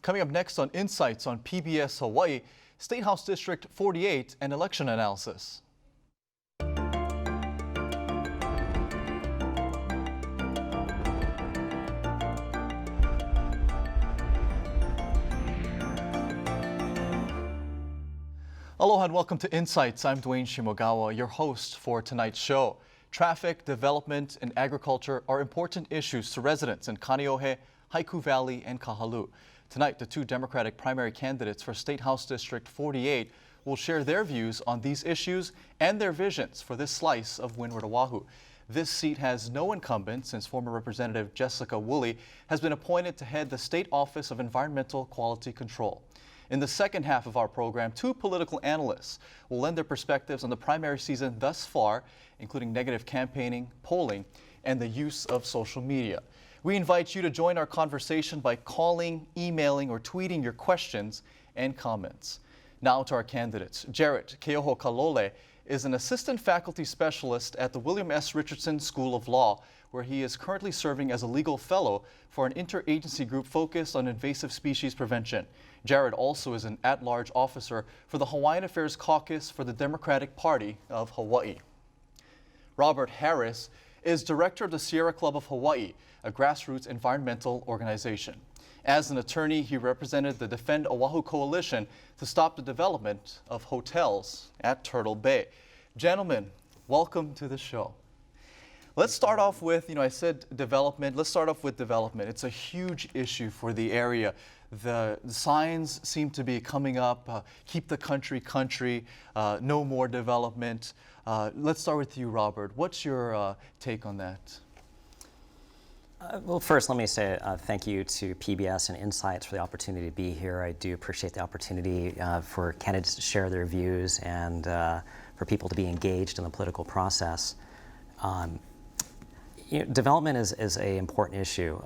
Coming up next on Insights on PBS Hawaii, State House District 48 and election analysis. Aloha and welcome to Insights. I'm Duane Shimogawa, your host for tonight's show. Traffic, development, and agriculture are important issues to residents in Kaneohe, Haiku Valley, and Kahaluu. Tonight, the two Democratic primary candidates for State House District 48 will share their views on these issues and their visions for this slice of Windward Oahu. This seat has no incumbent since former Representative Jessica Wooley has been appointed to head the State Office of Environmental Quality Control. In the second half of our program, two political analysts will lend their perspectives on the primary season thus far, including negative campaigning, polling, and the use of social media. We invite you to join our conversation by calling, emailing, or tweeting your questions and comments. Now to our candidates. Jarrett Keohokalole is an assistant faculty specialist at the William S. Richardson School of Law, where he is currently serving as a legal fellow for an interagency group focused on invasive species prevention. Jarrett also is an at-large officer for the Hawaiian Affairs Caucus for the Democratic Party of Hawaii. Robert Harris is director of the Sierra Club of Hawaii, a grassroots environmental organization. As an attorney, he represented the Defend Oahu Coalition to stop the development of hotels at Turtle Bay. Gentlemen, welcome to the show. Let's start off with, I said development. Let's start off with development. It's a huge issue for the area. The signs seem to be coming up, keep the country country, no more development. Let's start with you, Robert. What's your take on that? Well, first, let me say thank you to PBS and Insights for the opportunity to be here. I do appreciate the opportunity for candidates to share their views and for people to be engaged in the political process. Development is an important issue,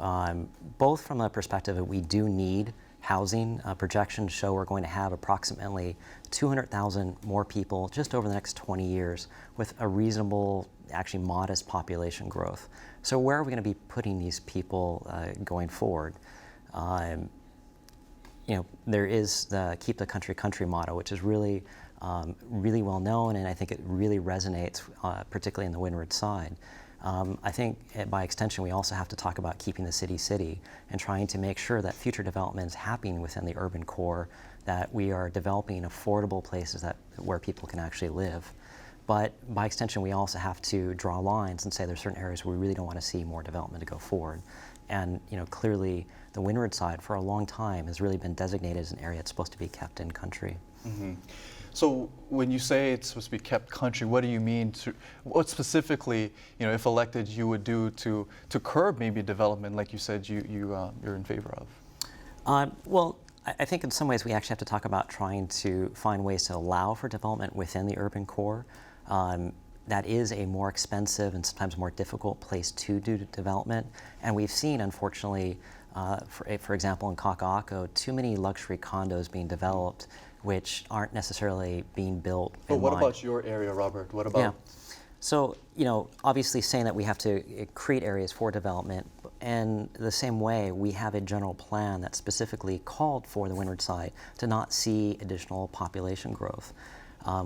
both from the perspective that we do need housing. Projections show we're going to have approximately 200,000 more people just over the next 20 years with a reasonable, actually modest population growth. So where are we going to be putting these people going forward? There is the Keep the Country Country motto, which is really well known, and I think it really resonates, particularly in the windward side. I think by extension we also have to talk about keeping the city city and trying to make sure that future development is happening within the urban core, that we are developing affordable places where people can actually live. But by extension we also have to draw lines and say there's certain areas where we really don't want to see more development to go forward. And clearly the windward side for a long time has really been designated as an area that's supposed to be kept in country. Mm-hmm. So when you say it's supposed to be kept country, what do you mean? What specifically, if elected, you would do to curb maybe development, like you said you're in favor of? Well, I think in some ways we actually have to talk about trying to find ways to allow for development within the urban core. That is a more expensive and sometimes more difficult place to do development. And we've seen, unfortunately, for example, in Kaka'ako, too many luxury condos being developed which aren't necessarily being built. But what about your area, Robert? What about? Yeah. So, obviously saying that we have to create areas for development, and the same way we have a general plan that specifically called for the windward side to not see additional population growth.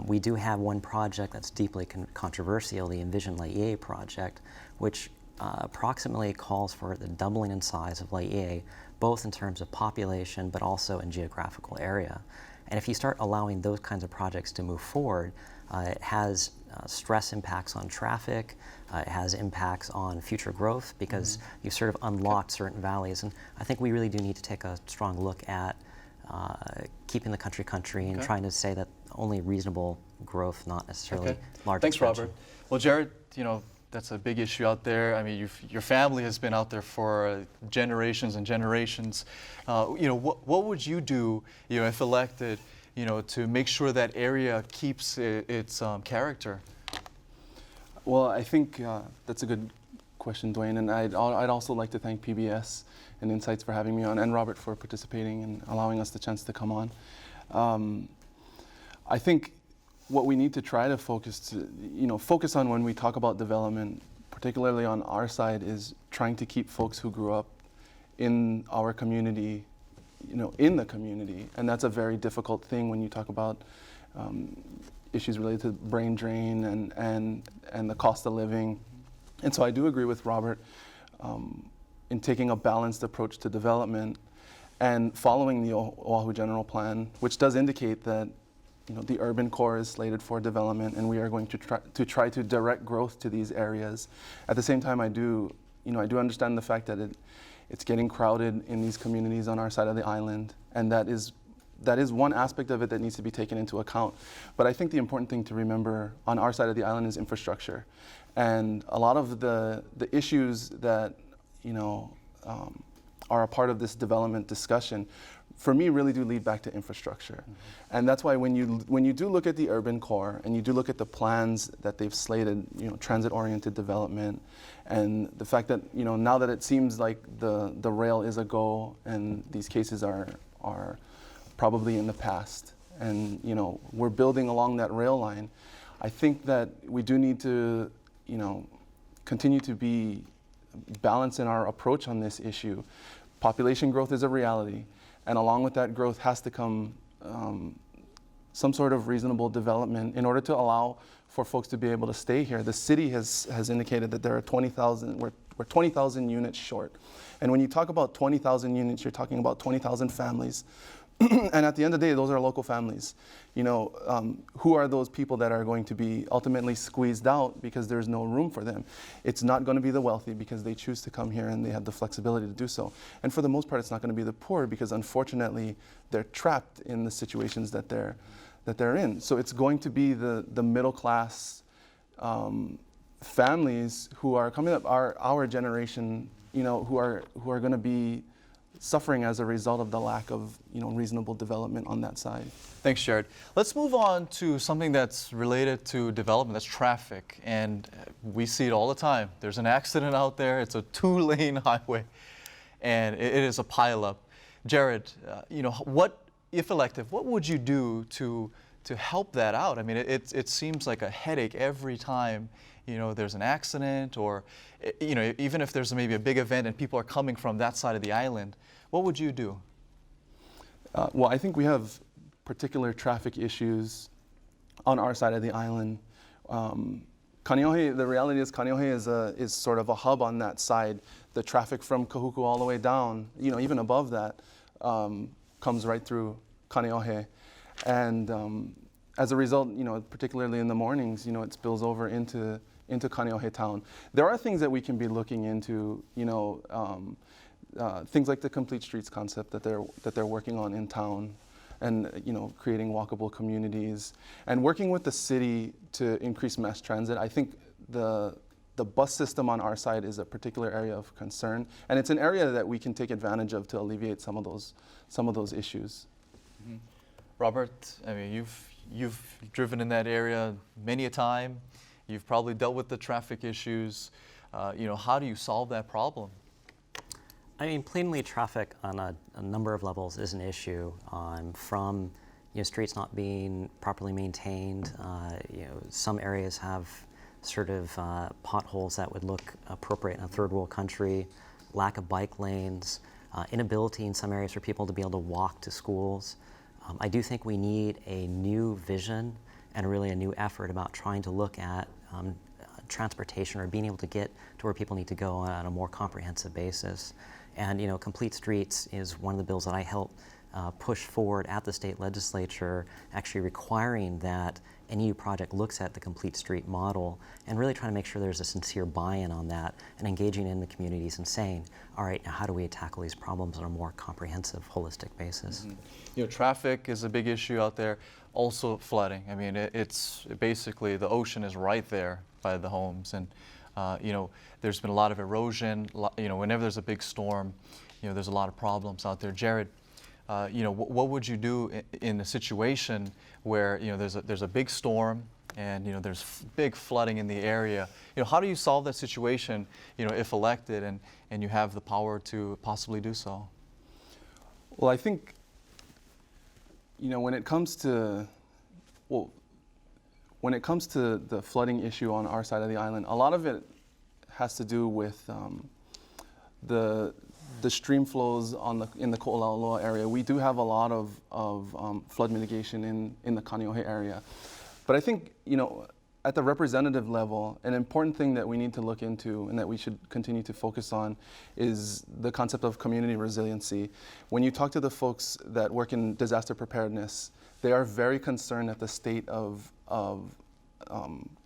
We do have one project that's deeply controversial, the Envision Laie project, which approximately calls for the doubling in size of Laie, both in terms of population but also in geographical area. And if you start allowing those kinds of projects to move forward, it has stress impacts on traffic, it has impacts on future growth because you've sort of unlocked certain valleys. And I think we really do need to take a strong look at keeping the country country and trying to say that only reasonable growth, not necessarily large Thanks, expansion. Robert. Well, Jarrett, that's a big issue out there. I mean, your family has been out there for generations and generations. What would you do, if elected, to make sure that area keeps its character? Well, I think that's a good question, Duane, and I'd also like to thank PBS and Insights for having me on, and Robert for participating and allowing us the chance to come on. I think what we need to try to focus on when we talk about development, particularly on our side, is trying to keep folks who grew up in our community in the community, and that's a very difficult thing when you talk about issues related to brain drain and the cost of living. And so I do agree with Robert in taking a balanced approach to development and following the Oahu General Plan, which does indicate that the urban core is slated for development, and we are going to try to direct growth to these areas. At the same time, I do understand the fact that it's getting crowded in these communities on our side of the island, and that is one aspect of it that needs to be taken into account. But I think the important thing to remember on our side of the island is infrastructure, and a lot of the issues that are a part of this development discussion, for me, really do lead back to infrastructure. Mm-hmm. And that's why when you do look at the urban core and you do look at the plans that they've slated, transit-oriented development, and the fact that now that it seems like the rail is a go and these cases are probably in the past, and we're building along that rail line, I think that we do need to continue to be balanced in our approach on this issue. Population growth is a reality, and along with that growth has to come some sort of reasonable development in order to allow for folks to be able to stay here. The city has indicated that there are 20,000, we're 20,000 units short. And when you talk about 20,000 units, you're talking about 20,000 families. And at the end of the day, those are local families. Who are those people that are going to be ultimately squeezed out because there's no room for them? It's not going to be the wealthy because they choose to come here and they have the flexibility to do so. And for the most part, it's not going to be the poor because unfortunately they're trapped in the situations that they're in. So it's going to be the middle class families who are coming up, our generation, who are going to be suffering as a result of the lack of reasonable development on that side. Thanks, Jarrett. Let's move on to something that's related to development, that's traffic. And we see it all the time. There's an accident out there. It's a 2-lane highway, and it is a pileup. Jarrett, what, if elected, what would you do to help that out? I mean, it seems like a headache every time there's an accident, or even if there's maybe a big event and people are coming from that side of the island. What would you do? Well, I think we have particular traffic issues on our side of the island. Kaneohe, the reality is Kaneohe is sort of a hub on that side. The traffic from Kahuku all the way down, even above that, comes right through Kaneohe. And as a result, particularly in the mornings, it spills over into Kaneohe town. There are things that we can be looking into, things like the complete streets concept that they're working on in town, and creating walkable communities and working with the city to increase mass transit. I think the bus system on our side is a particular area of concern, and it's an area that we can take advantage of to alleviate some of those issues. Mm-hmm. Robert, I mean, you've driven in that area many a time. You've probably dealt with the traffic issues. How do you solve that problem? I mean, plainly, traffic on a number of levels is an issue. From streets not being properly maintained. Some areas have sort of potholes that would look appropriate in a third world country. Lack of bike lanes. Inability in some areas for people to be able to walk to schools. I do think we need a new vision and really a new effort about trying to look at transportation, or being able to get to where people need to go on a more comprehensive basis. And Complete Streets is one of the bills that I helped push forward at the state legislature, actually requiring that any new project looks at the complete street model and really trying to make sure there's a sincere buy-in on that, and engaging in the communities and saying, all right, now how do we tackle these problems on a more comprehensive, holistic basis? Mm-hmm. Traffic is a big issue out there. Also flooding. I mean, it's basically the ocean is right there by the homes, and there's been a lot of erosion. Whenever there's a big storm, there's a lot of problems out there. Jarrett, what would you do in a situation where there's a big storm and there's big flooding in the area? How do you solve that situation? If elected and you have the power to possibly do so. Well, I think when it comes to the flooding issue on our side of the island, a lot of it has to do with the the stream flows in the Ko'olauloa area, we do have a lot of flood mitigation in the Kaneohe area. But I think, at the representative level, an important thing that we need to look into and that we should continue to focus on is the concept of community resiliency. When you talk to the folks that work in disaster preparedness, they are very concerned at the state of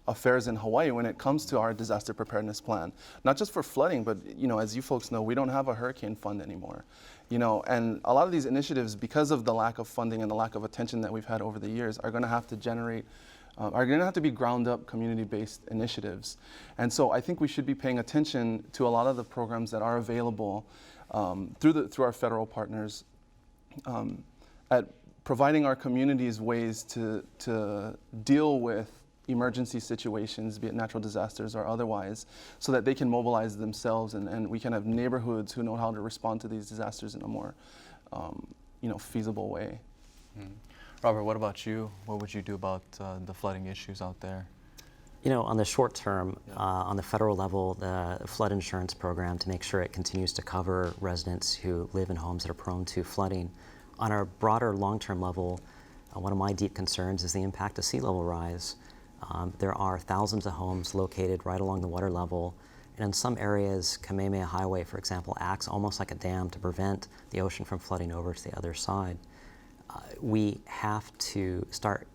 affairs in Hawaii when it comes to our disaster preparedness plan. Not just for flooding, but as you folks know, we don't have a hurricane fund anymore. And a lot of these initiatives, because of the lack of funding and the lack of attention that we've had over the years, are going to have to be ground up community-based initiatives. And so I think we should be paying attention to a lot of the programs that are available through our federal partners at providing our communities ways to deal with emergency situations, be it natural disasters or otherwise, so that they can mobilize themselves and we can have neighborhoods who know how to respond to these disasters in a more feasible way. Robert, what about you? What would you do about the flooding issues out there? On the short term, on the federal level, the flood insurance program, to make sure it continues to cover residents who live in homes that are prone to flooding. On a broader long-term level, one of my deep concerns is the impact of sea level rise. There are thousands of homes located right along the water level, and in some areas, Kamehameha Highway, for example, acts almost like a dam to prevent the ocean from flooding over to the other side. We have to start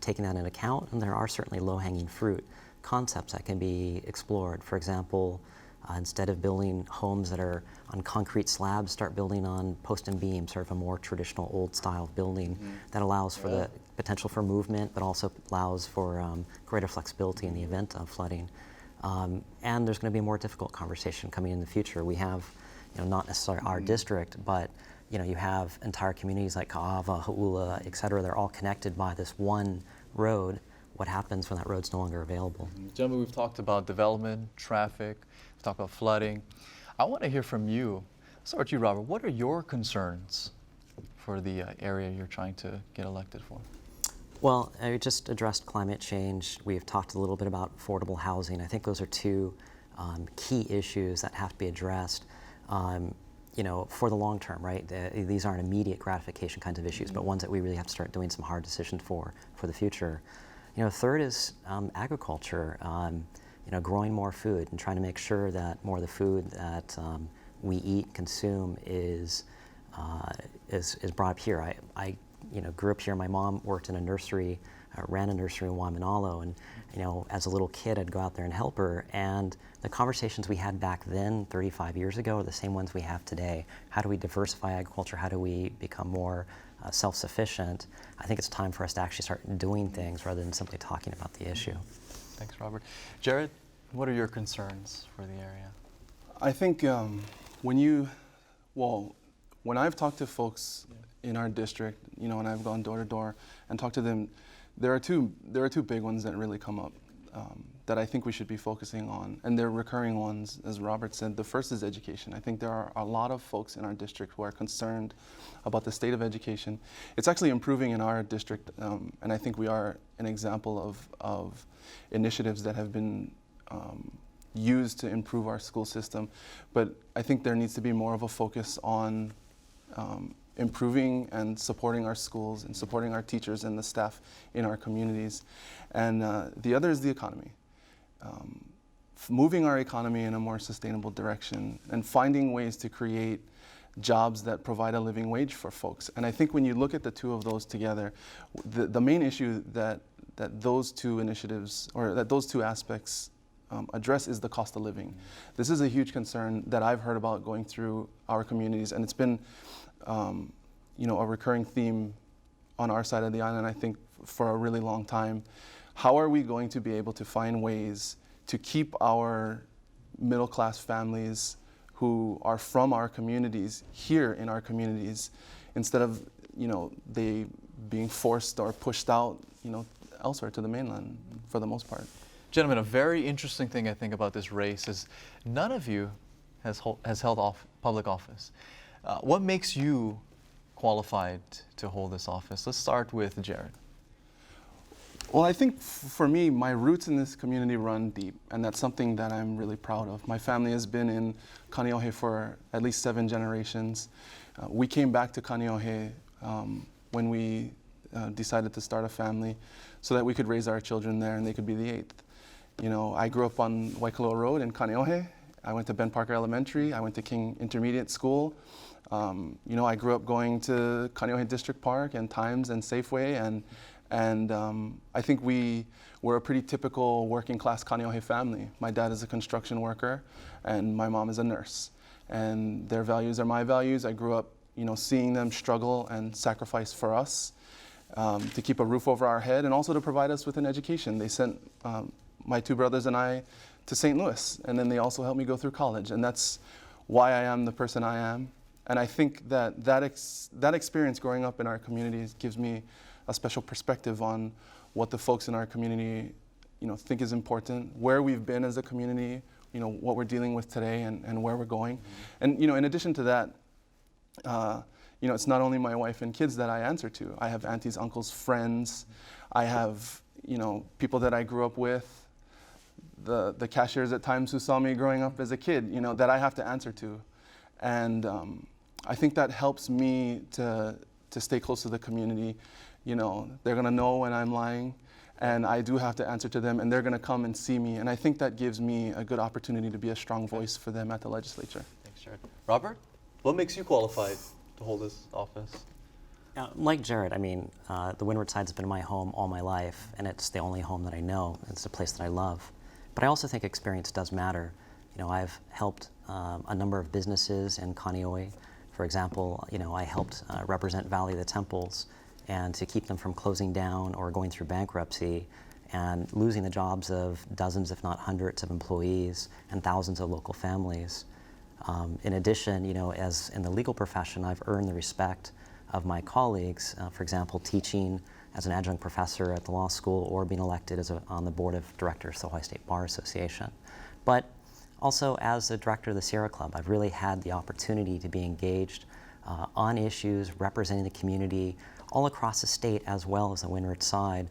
taking that into account, and there are certainly low-hanging fruit concepts that can be explored. For example, instead of building homes that are on concrete slabs, start building on post and beam, sort of a more traditional old-style building that allows for the potential for movement, but also allows for greater flexibility in the event of flooding. And there's going to be a more difficult conversation coming in the future. We have, not necessarily our district, but you have entire communities like Ka'ava, Ha'ula, et cetera. They're all connected by this one road. What happens when that road's no longer available? Gentlemen, we've talked about development, traffic, we've talked about flooding. I want to hear from you. Let's start with you, Robert. What are your concerns for the area you're trying to get elected for? Well, I just addressed climate change. We've talked a little bit about affordable housing. I think those are two key issues that have to be addressed. For the long term, right? These aren't immediate gratification kinds of issues, but ones that we really have to start doing some hard decisions for the future. Third is agriculture, growing more food and trying to make sure that more of the food that we eat, consume is brought up here. I grew up here. My mom worked in a nursery, ran a nursery in Waimanalo, and as a little kid, I'd go out there and help her. And the conversations we had back then, 35 years ago, are the same ones we have today. How do we diversify agriculture? How do we become more self-sufficient? I think it's time for us to actually start doing things rather than simply talking about the issue. Thanks, Robert. Jarrett, what are your concerns for the area? I think when I've talked to folks in our district, and I've gone door to door and talked to them, there are two big ones that really come up that I think we should be focusing on, and they're recurring ones, as Robert said. The first is education. I think there are a lot of folks in our district who are concerned about the state of education. It's actually improving in our district, and I think we are an example of initiatives that have been used to improve our school system. But I think there needs to be more of a focus on improving and supporting our schools and supporting our teachers and the staff in our communities. And the other is the economy. Moving our economy in a more sustainable direction and finding ways to create jobs that provide a living wage for folks. And I think when you look at the two of those together, the main issue that those two initiatives, or that those two aspects address, is the cost of living. This is a huge concern that I've heard about going through our communities, and it's been a recurring theme on our side of the island, I think, for a really long time. How are we going to be able to find ways to keep our middle-class families who are from our communities here in our communities, instead of they being forced or pushed out elsewhere to the mainland for the most part? Gentlemen, a very interesting thing I think about this race is none of you has held public office. What makes you qualified to hold this office? Let's start with Jarrett. Well, I think for me, my roots in this community run deep, and that's something that I'm really proud of. My family has been in Kaneohe for at least 7 generations. We came back to Kaneohe when we decided to start a family so that we could raise our children there and they could be the 8th. You know, I grew up on Waikoloa Road in Kaneohe. I went to Ben Parker Elementary. I went to King Intermediate School. You know, I grew up going to Kaneohe District Park and Times and Safeway, and I think we were a pretty typical working class Kaneohe family. My dad is a construction worker and my mom is a nurse. And their values are my values. I grew up, you know, seeing them struggle and sacrifice for us to keep a roof over our head and also to provide us with an education. They sent my 2 brothers and I to St. Louis, and then they also helped me go through college. And that's why I am the person I am. And I think that experience growing up in our community gives me a special perspective on what the folks in our community, you know, think is important, where we've been as a community, you know, what we're dealing with today and where we're going. And, you know, in addition to that, you know, it's not only my wife and kids that I answer to. I have aunties, uncles, friends. I have, you know, people that I grew up with, the cashiers at times who saw me growing up as a kid, you know, that I have to answer to. And I think that helps me to stay close to the community. You know, they're gonna know when I'm lying, and I do have to answer to them, and they're gonna come and see me. And I think that gives me a good opportunity to be a strong voice for them at the legislature. Thanks, Jarrett. Robert, what makes you qualified to hold this office? Like Jarrett, I mean, the Windward Side's been my home all my life, and it's the only home that I know. It's a place that I love. But I also think experience does matter. You know, I've helped a number of businesses in Kaneohe. For example, you know, I helped represent Valley of the Temples and to keep them from closing down or going through bankruptcy and losing the jobs of dozens, if not hundreds of employees and thousands of local families. In addition, you know, as in the legal profession, I've earned the respect of my colleagues, for example, teaching as an adjunct professor at the law school or being elected as on the board of directors of the Hawaii State Bar Association. But also as the director of the Sierra Club, I've really had the opportunity to be engaged on issues representing the community all across the state as well as the Windward Side,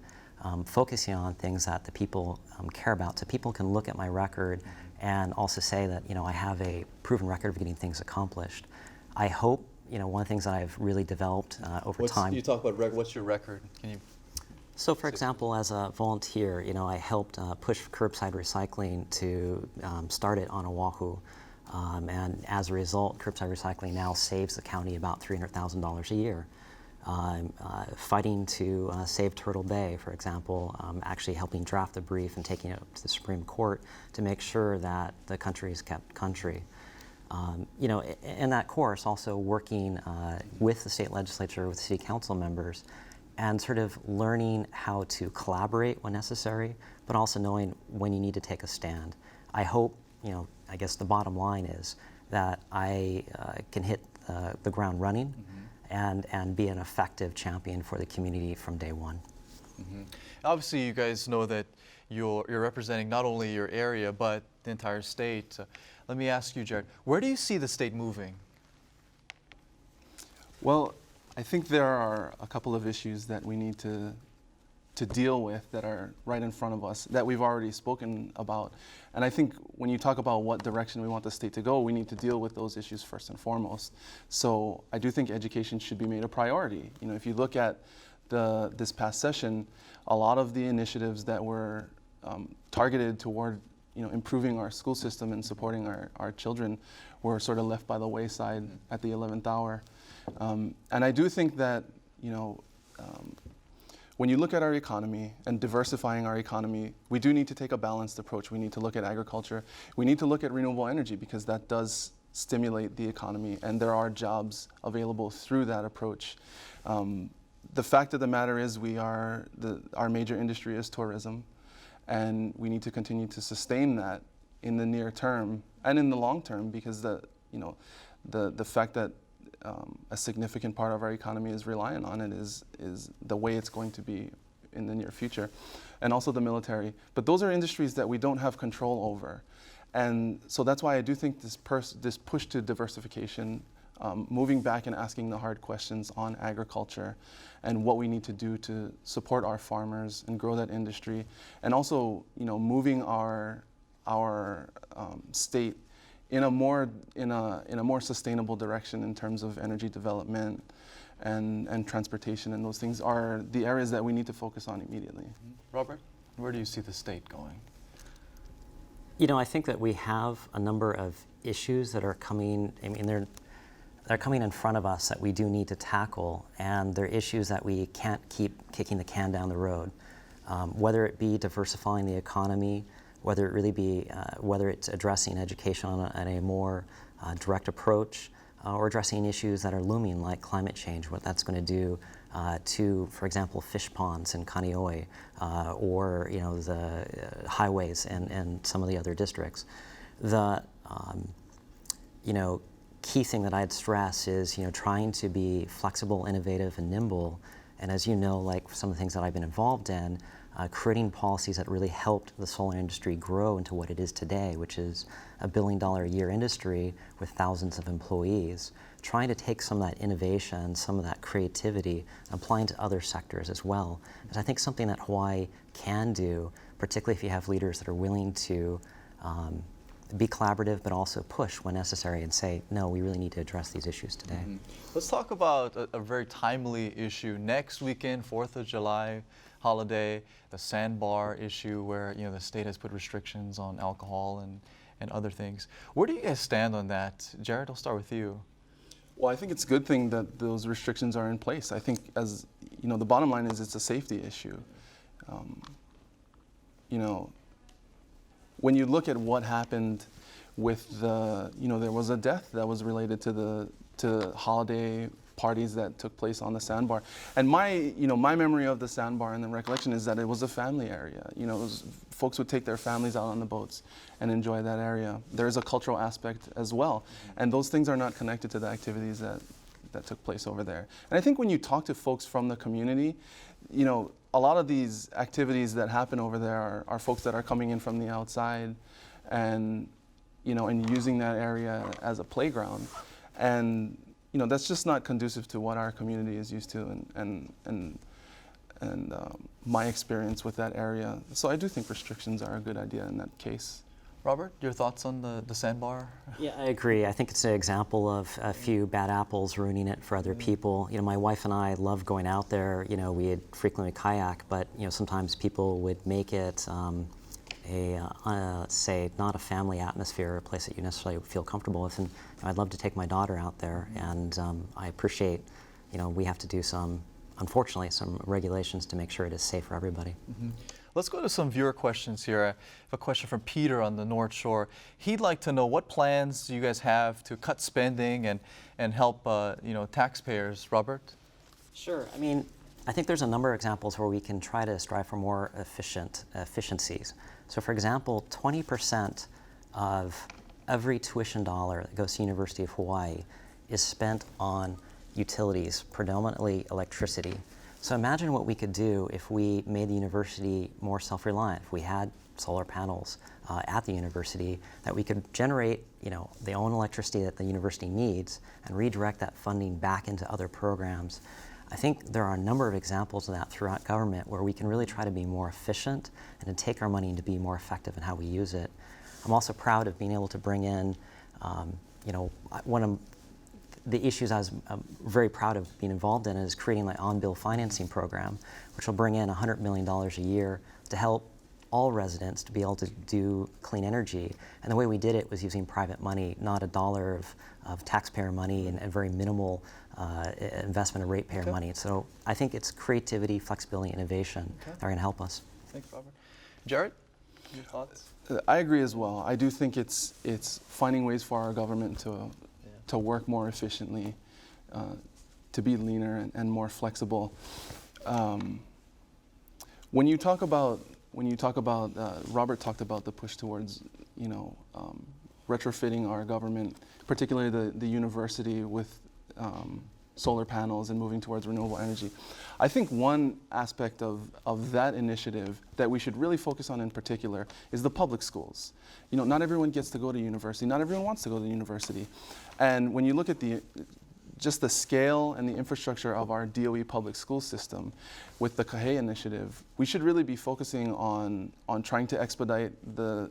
focusing on things that the people care about. So people can look at my record and also say that, you know, I have a proven record of getting things accomplished. I hope, you know, one of the things that I've really developed over time. You talk about what's your record? Can you? So, for example, as a volunteer, you know, I helped push curbside recycling to start it on Oahu. And as a result, curbside recycling now saves the county about $300,000 a year. Fighting to save Turtle Bay, for example, actually helping draft the brief and taking it to the Supreme Court to make sure that the country is kept country. You know, in that course, also working with the state legislature, with city council members, and sort of learning how to collaborate when necessary, but also knowing when you need to take a stand. I hope, you know, I guess the bottom line is that I can hit the ground running and be an effective champion for the community from day one. Obviously, you guys know that you're representing not only your area, but the entire state. Let me ask you, Jarrett, where do you see the state moving? Well, I think there are a couple of issues that we need to deal with that are right in front of us that we've already spoken about. And I think when you talk about what direction we want the state to go, we need to deal with those issues first and foremost. So I do think education should be made a priority. You know, if you look at this past session, a lot of the initiatives that were targeted toward, you know, improving our school system and supporting our children were sort of left by the wayside at the 11th hour. And I do think that, you know, when you look at our economy and diversifying our economy, we do need to take a balanced approach. We need to look at agriculture. We need to look at renewable energy because that does stimulate the economy and there are jobs available through that approach. The fact of the matter is our major industry is tourism, and we need to continue to sustain that in the near term and in the long term because the fact that a significant part of our economy is reliant on it is the way it's going to be in the near future, and also the military. But those are industries that we don't have control over, and so that's why I do think this push to diversification moving back and asking the hard questions on agriculture and what we need to do to support our farmers and grow that industry, and also, moving our state in a more sustainable direction in terms of energy development and transportation, and those things are the areas that we need to focus on immediately. Robert, where do you see the state going? I think that we have a number of issues that are coming. They're coming in front of us that we do need to tackle, and they're issues that we can't keep kicking the can down the road. Whether it be diversifying the economy, whether it's addressing education on a more direct approach, or addressing issues that are looming like climate change, what that's going to do to, for example, fish ponds in Kaneohe, or the highways and some of the other districts. The key thing that I'd stress is trying to be flexible, innovative, and nimble. And as you know, like some of the things that I've been involved in, creating policies that really helped the solar industry grow into what it is today, which is a $1 billion a year industry with thousands of employees, trying to take some of that innovation, some of that creativity, applying to other sectors as well. Because I think something that Hawaii can do, particularly if you have leaders that are willing to be collaborative, but also push when necessary and say, no, we really need to address these issues today. Mm-hmm. Let's talk about a very timely issue. Next weekend, 4th of July holiday, the sandbar issue where the state has put restrictions on alcohol and other things. Where do you guys stand on that? Jarrett, I'll start with you. Well, I think it's a good thing that those restrictions are in place. I think, as the bottom line is it's a safety issue. When you look at what happened with there was a death that was related to holiday parties that took place on the sandbar. And my memory of the sandbar and the recollection is that it was a family area. Folks would take their families out on the boats and enjoy that area. There is a cultural aspect as well. And those things are not connected to the activities that took place over there. And I think when you talk to folks from the community, a lot of these activities that happen over there are folks that are coming in from the outside and using that area as a playground. And that's just not conducive to what our community is used to and my experience with that area. So I do think restrictions are a good idea in that case. Robert, your thoughts on the sandbar? Yeah, I agree. I think it's an example of a few bad apples ruining it for other people. My wife and I love going out there. We had frequently kayak, but sometimes people would make it say not a family atmosphere, a place that you necessarily feel comfortable with. And I'd love to take my daughter out there, and I appreciate, we have to do unfortunately, some regulations to make sure it is safe for everybody. Mm-hmm. Let's go to some viewer questions here. I have a question from Peter on the North Shore. He'd like to know what plans do you guys have to cut spending and help taxpayers. Robert? Sure. I think there's a number of examples where we can try to strive for more efficiencies. So for example, 20% of every tuition dollar that goes to University of Hawaii is spent on utilities, predominantly electricity. So imagine what we could do if we made the university more self-reliant, if we had solar panels at the university, that we could generate the own electricity that the university needs and redirect that funding back into other programs. I think there are a number of examples of that throughout government where we can really try to be more efficient and to take our money and to be more effective in how we use it. I'm also proud of being able to bring in, one of the issues I'm very proud of being involved in is creating an on-bill financing program, which will bring in $100 million a year to help all residents to be able to do clean energy. And the way we did it was using private money, not a dollar of taxpayer money and very minimal investment of ratepayer money. So I think it's creativity, flexibility, innovation that are going to help us. Thanks, Robert. Jarrett, your thoughts? I agree as well. I do think it's finding ways for our government to work more efficiently, to be leaner and more flexible. When you talk about Robert talked about the push towards retrofitting our government, particularly the university with solar panels and moving towards renewable energy. I think one aspect of that initiative that we should really focus on in particular is the public schools. You know, not everyone gets to go to university, not everyone wants to go to university. And when you look at just the scale and the infrastructure of our DOE public school system with the Kahe initiative, we should really be focusing on trying to expedite the,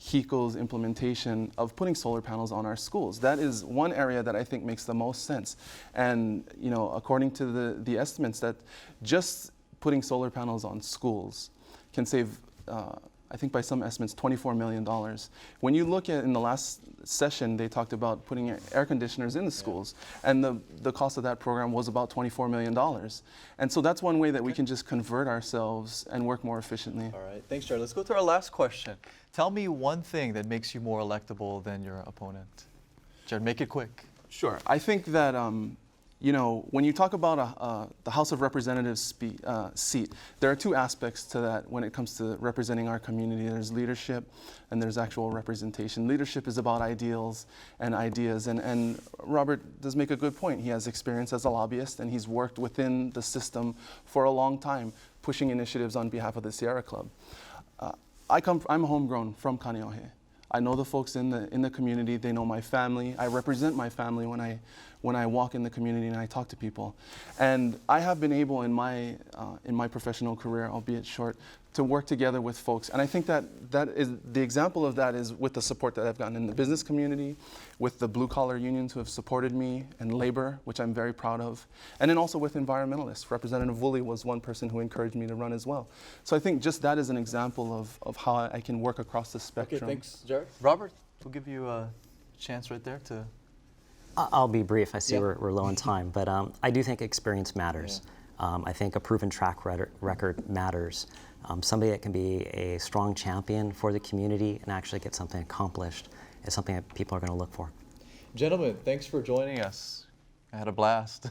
HECO's implementation of putting solar panels on our schools. That is one area that I think makes the most sense. And according to the estimates, that just putting solar panels on schools can save, I think by some estimates, $24 million. When you look at, in the last session, they talked about putting air conditioners in the schools, and the cost of that program was about $24 million. And so that's one way that we can just convert ourselves and work more efficiently. All right, thanks, Jared. Let's go to our last question. Tell me one thing that makes you more electable than your opponent. Jared, make it quick. Sure. I think that when you talk about the House of Representatives seat, there are two aspects to that when it comes to representing our community. There's leadership and there's actual representation. Leadership is about ideals and ideas, and Robert does make a good point. He has experience as a lobbyist, and he's worked within the system for a long time, pushing initiatives on behalf of the Sierra Club. I'm homegrown from Kaneohe. I know the folks in the community. They know my family. I represent my family when I walk in the community and I talk to people. And I have been able in my professional career, albeit short, to work together with folks. And I think that is the example of that is with the support that I've gotten in the business community, with the blue collar unions who have supported me, and labor, which I'm very proud of, and then also with environmentalists. Representative Wooley was one person who encouraged me to run as well. So I think just that is an example of how I can work across the spectrum. Okay, thanks, Jared. Robert, we'll give you a chance right there to... I'll be brief. I see we're low on time, but I do think experience matters. Yeah. I think a proven track record matters. Somebody that can be a strong champion for the community and actually get something accomplished is something that people are going to look for. Gentlemen, thanks for joining us. I had a blast.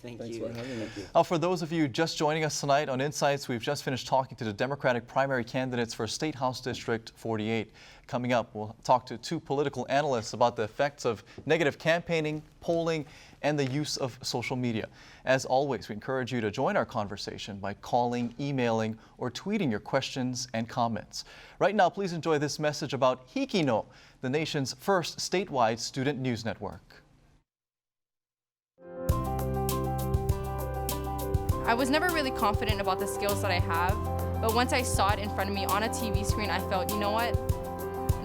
Thanks for having me. For those of you just joining us tonight on Insights, we've just finished talking to the Democratic primary candidates for State House District 48. Coming up, we'll talk to two political analysts about the effects of negative campaigning, polling, and the use of social media. As always, we encourage you to join our conversation by calling, emailing, or tweeting your questions and comments. Right now, please enjoy this message about Hikino, the nation's first statewide student news network. I was never really confident about the skills that I have, but once I saw it in front of me on a TV screen, I felt, you know what?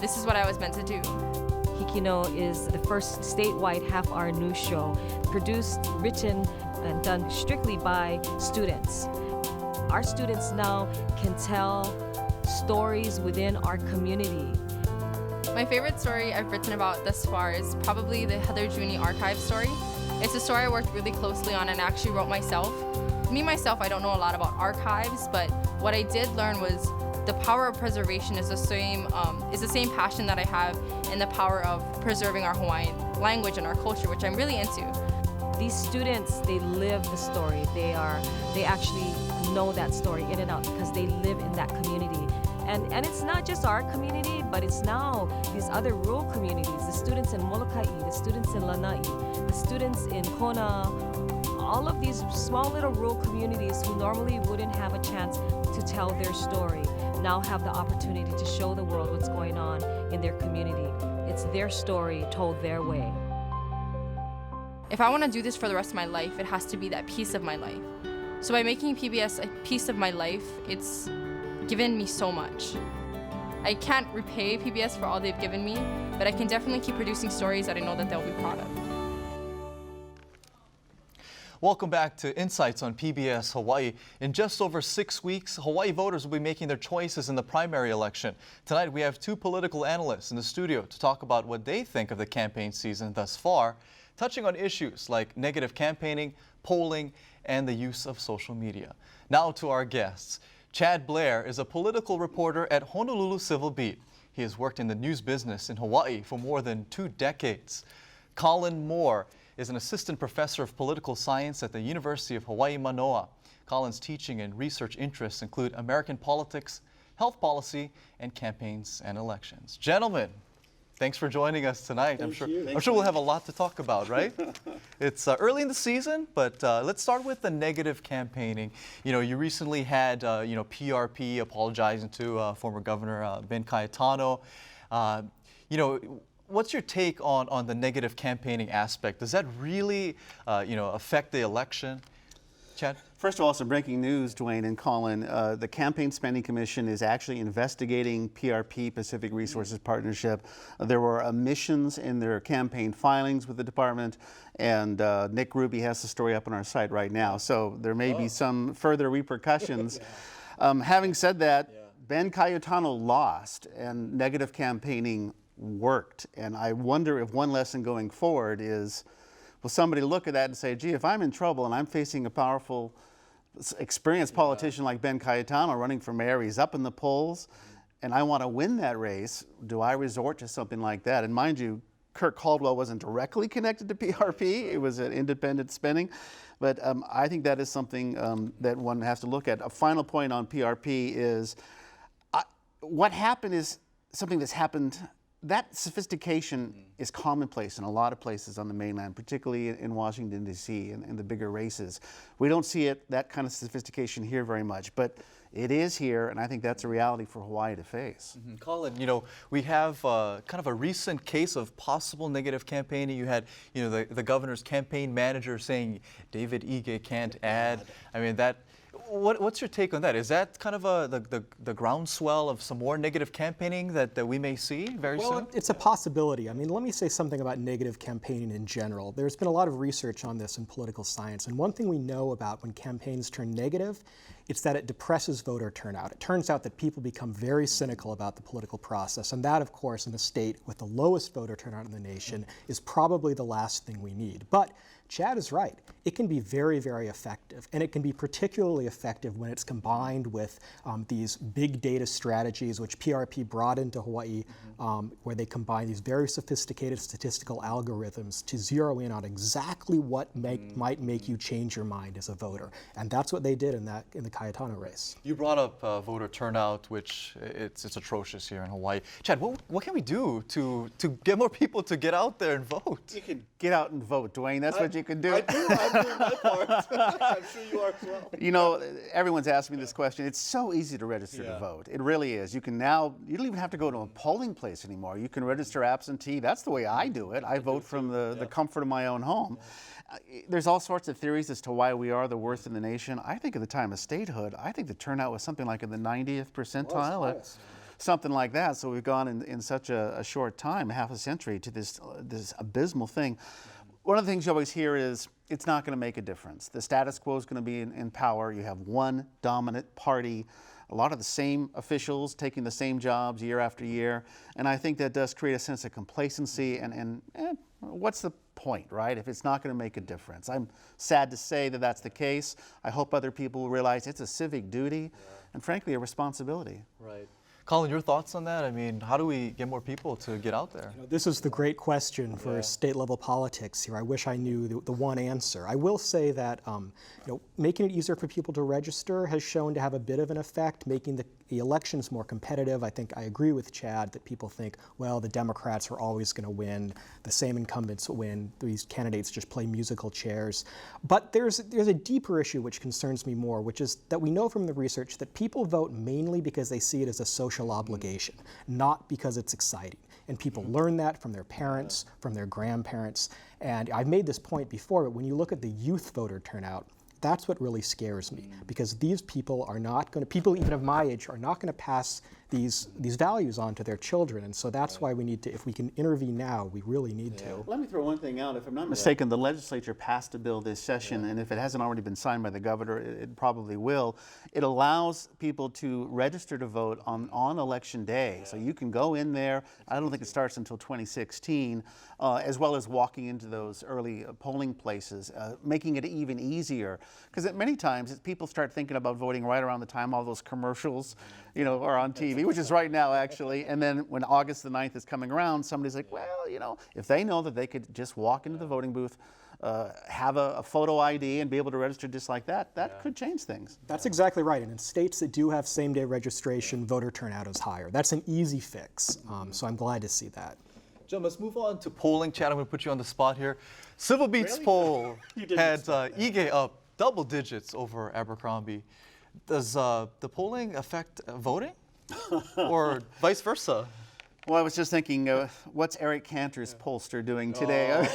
This is what I was meant to do. Hikino is the first statewide half-hour news show, produced, written, and done strictly by students. Our students now can tell stories within our community. My favorite story I've written about thus far is probably the Heather Juni archive story. It's a story I worked really closely on and actually wrote myself. Me, myself, I don't know a lot about archives, but what I did learn was the power of preservation is the same passion that I have in the power of preserving our Hawaiian language and our culture, which I'm really into. These students, they live the story. They actually know that story in and out because they live in that community. And it's not just our community, but it's now these other rural communities, the students in Molokai, the students in Lanai, the students in Kona, all of these small little rural communities who normally wouldn't have a chance to tell their story now have the opportunity to show the world what's going on in their community. It's their story told their way. If I want to do this for the rest of my life, it has to be that piece of my life. So by making PBS a piece of my life, it's given me so much. I can't repay PBS for all they've given me, but I can definitely keep producing stories that I know that they'll be proud of. Welcome back to Insights on PBS Hawaii. In just over 6 weeks, Hawaii voters will be making their choices in the primary election. Tonight, we have two political analysts in the studio to talk about what they think of the campaign season thus far, touching on issues like negative campaigning, polling, and the use of social media. Now to our guests. Chad Blair is a political reporter at Honolulu Civil Beat. He has worked in the news business in Hawaii for more than 2 decades. Colin Moore is an assistant professor of political science at the University of Hawaii Manoa. Colin's teaching and research interests include American politics, health policy, and campaigns and elections. Gentlemen, Thanks for joining us tonight. I'm sure you. we'll have a lot to talk about, right? It's early in the season, but let's start with the negative campaigning. You know, you recently had PRP apologizing to former Governor Ben Cayetano. You know, what's your take on the negative campaigning aspect? Does that really affect the election? Chad? First of all, some breaking news, Duane and Colin. The Campaign Spending Commission is actually investigating PRP, Pacific Resources Partnership. There were omissions in their campaign filings with the department, and Nick Ruby has the story up on our site right now. So there may be some further repercussions. Having said that, Ben Cayetano lost, and negative campaigning worked. And I wonder if one lesson going forward is, will somebody look at that and say, gee, if I'm in trouble and I'm facing a powerful, experienced politician like Ben Cayetano running for mayor, he's up in the polls, and I want to win that race, do I resort to something like that? And mind you, Kirk Caldwell wasn't directly connected to PRP. It was an independent spending. But I think that is something that one has to look at. A final point on PRP is what happened is something that's happened. That sophistication is commonplace in a lot of places on the mainland, particularly in Washington, D.C. and the bigger races. We don't see that kind of sophistication here very much, but it is here, and I think that's a reality for Hawaii to face. Colin, you know, we have kind of a recent case of possible negative campaigning. You had, the governor's campaign manager saying David Ige can't add. I mean, what's your take on that? Is that kind of the groundswell of some more negative campaigning that we may see very soon? Well, it's a possibility. I mean, let me say something about negative campaigning in general. There's been a lot of research on this in political science, and one thing we know about when campaigns turn negative, it's that it depresses voter turnout. It turns out that people become very cynical about the political process, and that, of course, in a state with the lowest voter turnout in the nation is probably the last thing we need. But Chad is right. It can be very, very effective, and it can be particularly effective when it's combined with these big data strategies, which PRP brought into Hawaii, where they combine these very sophisticated statistical algorithms to zero in on exactly what might make you change your mind as a voter, and that's what they did in the Cayetano race. You brought up voter turnout, which it's atrocious here in Hawaii. Chad, what can we do to get more people to get out there and vote? You can get out and vote, Duane. That's what you can do. I'm doing my part. I'm sure you are as well. You know, everyone's asked me this question. It's so easy to register to vote. It really is. You can now, you don't even have to go to a polling place anymore. You can register absentee. That's the way I do it. I vote from the comfort of my own home. There's all sorts of theories as to why we are the worst in the nation. I think at the time of statehood, I think the turnout was something like in the 90th percentile. Or something like that. So we've gone in such a short time, half a century, to this abysmal thing. One of the things you always hear is it's not going to make a difference. The status quo is going to be in power. You have one dominant party, a lot of the same officials taking the same jobs year after year. And I think that does create a sense of complacency and what's the point, right, if it's not going to make a difference? I'm sad to say that that's the case. I hope other people will realize it's a civic duty and frankly a responsibility. Right. Colin, your thoughts on that? I mean, how do we get more people to get out there? This is the great question for state-level politics here. I wish I knew the one answer. I will say that making it easier for people to register has shown to have a bit of an effect, making the elections more competitive. I think I agree with Chad that people think, well, the Democrats are always going to win, the same incumbents win, these candidates just play musical chairs. But there's a deeper issue which concerns me more, which is that we know from the research that people vote mainly because they see it as a social obligation, not because it's exciting. And people learn that from their parents, from their grandparents. And I've made this point before, but when you look at the youth voter turnout, that's what really scares me, because these people are not going to, people even of my age are not going to pass these values on to their children. And so that's why we need to, if we can intervene now, we really need to. Let me throw one thing out. If I'm not mistaken, the legislature passed a bill this session, and if it hasn't already been signed by the governor, it probably will. It allows people to register to vote on election day. So you can go in there. I don't think it starts until 2016, as well as walking into those early polling places, making it even easier. Because many times people start thinking about voting right around the time all those commercials, are on TV, which is right now actually. And then when August the 9th is coming around, somebody's like, well, if they know that they could just walk into the voting booth, have a photo ID and be able to register just like that, that could change things. That's exactly right. And in states that do have same-day registration, voter turnout is higher. That's an easy fix. So I'm glad to see that. Jim, let's move on to polling. Chad, I'm going to put you on the spot here. Civil Beats poll had Ige up double digits over Abercrombie. Does the polling affect voting or vice versa? Well, I was just thinking, what's Eric Cantor's pollster doing today?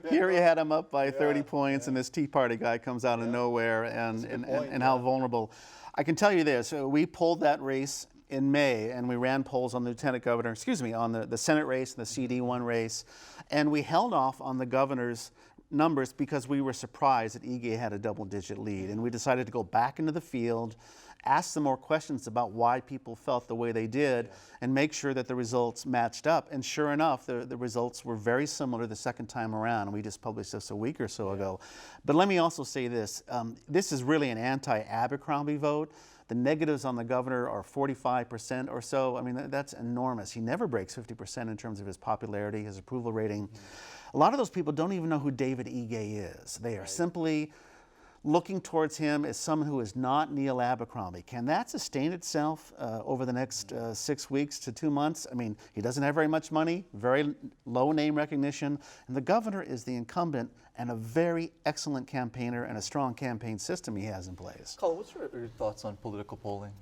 Here he had him up by 30 points, and this Tea Party guy comes out of nowhere, and how vulnerable. I can tell you this, we polled that race in May, and we ran polls on the lieutenant governor, on the Senate race and the CD1 race, and we held off on the governor's numbers because we were surprised that Ige had a double-digit lead, and we decided to go back into the field, ask some more questions about why people felt the way they did, and make sure that the results matched up. And sure enough, the results were very similar the second time around. We just published this a week or so ago. But let me also say this. This is really an anti-Abercrombie vote. The negatives on the governor are 45% or so. I mean, that's enormous. He never breaks 50% in terms of his popularity, his approval rating. A lot of those people don't even know who David Ige is. They are simply looking towards him as someone who is not Neil Abercrombie. Can that sustain itself over the next 6 weeks to 2 months? I mean, he doesn't have very much money, very low name recognition, and the governor is the incumbent and a very excellent campaigner and a strong campaign system he has in place. Colin, what's your thoughts on political polling?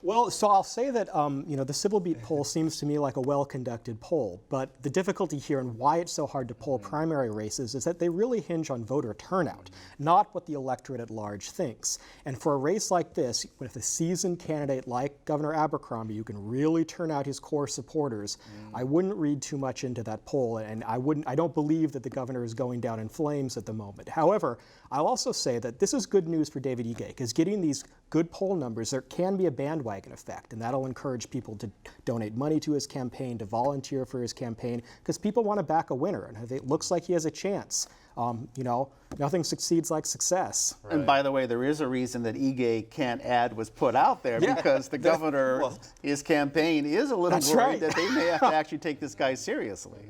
Well, so I'll say that the Civil Beat poll seems to me like a well-conducted poll, but the difficulty here and why it's so hard to poll primary races is that they really hinge on voter turnout, not what the electorate at large thinks. And for a race like this, with a seasoned candidate like Governor Abercrombie, you can really turn out his core supporters. I wouldn't read too much into that poll, and I don't believe that the governor is going down in flames at the moment. However, I'll also say that this is good news for David Ige, because getting these good poll numbers, there can be a bandwagon effect, and that'll encourage people to donate money to his campaign, to volunteer for his campaign, because people want to back a winner, and it looks like he has a chance. Nothing succeeds like success. Right. And by the way, there is a reason that Ige Can't Ad was put out there, because the governor, his campaign is a little worried that they may have to actually take this guy seriously.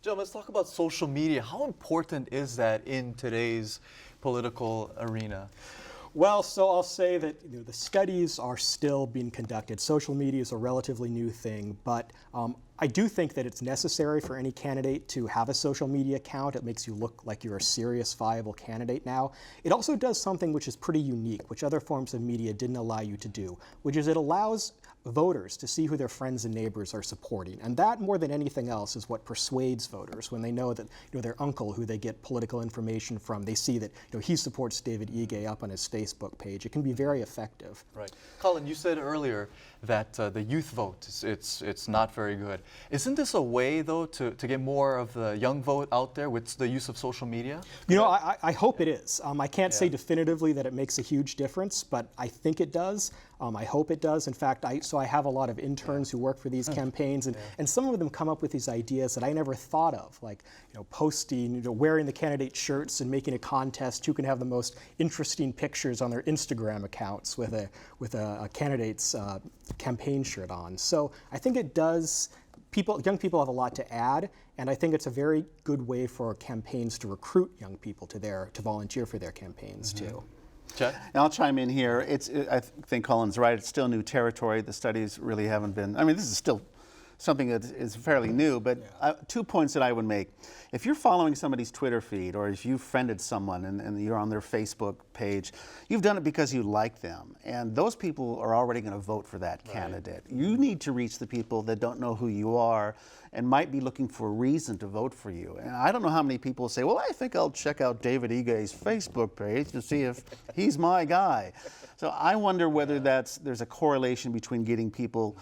Joe, let's talk about social media. How important is that in today's political arena? Well, so I'll say that the studies are still being conducted. Social media is a relatively new thing, but I do think that it's necessary for any candidate to have a social media account. It makes you look like you're a serious, viable candidate now. It also does something which is pretty unique, which other forms of media didn't allow you to do, which is it allows voters to see who their friends and neighbors are supporting. And that, more than anything else, is what persuades voters when they know that their uncle, who they get political information from, they see that he supports David Ige up on his Facebook page. It can be very effective. Right. Colin, you said earlier that the youth vote, it's not very good. Isn't this a way, though, to get more of the young vote out there with the use of social media? I hope it is. I can't say definitively that it makes a huge difference, but I think it does. I hope it does. In fact, I have a lot of interns who work for these campaigns, and some of them come up with these ideas that I never thought of, like posting, wearing the candidate shirts and making a contest who can have the most interesting pictures on their Instagram accounts with a candidate's campaign shirt on. So I think it does. Young people have a lot to add, and I think it's a very good way for campaigns to recruit young people to volunteer for their campaigns too. And I'll chime in here. I think Colin's right. It's still new territory. The studies really haven't been. I mean, this is still something that is fairly new. But 2 points that I would make: if you're following somebody's Twitter feed, or if you've friended someone and you're on their Facebook page, you've done it because you like them, and those people are already going to vote for that candidate. You need to reach the people that don't know who you are and might be looking for a reason to vote for you. And I don't know how many people say, well, I think I'll check out David Ige's Facebook page to see if he's my guy. So I wonder whether there's a correlation between getting people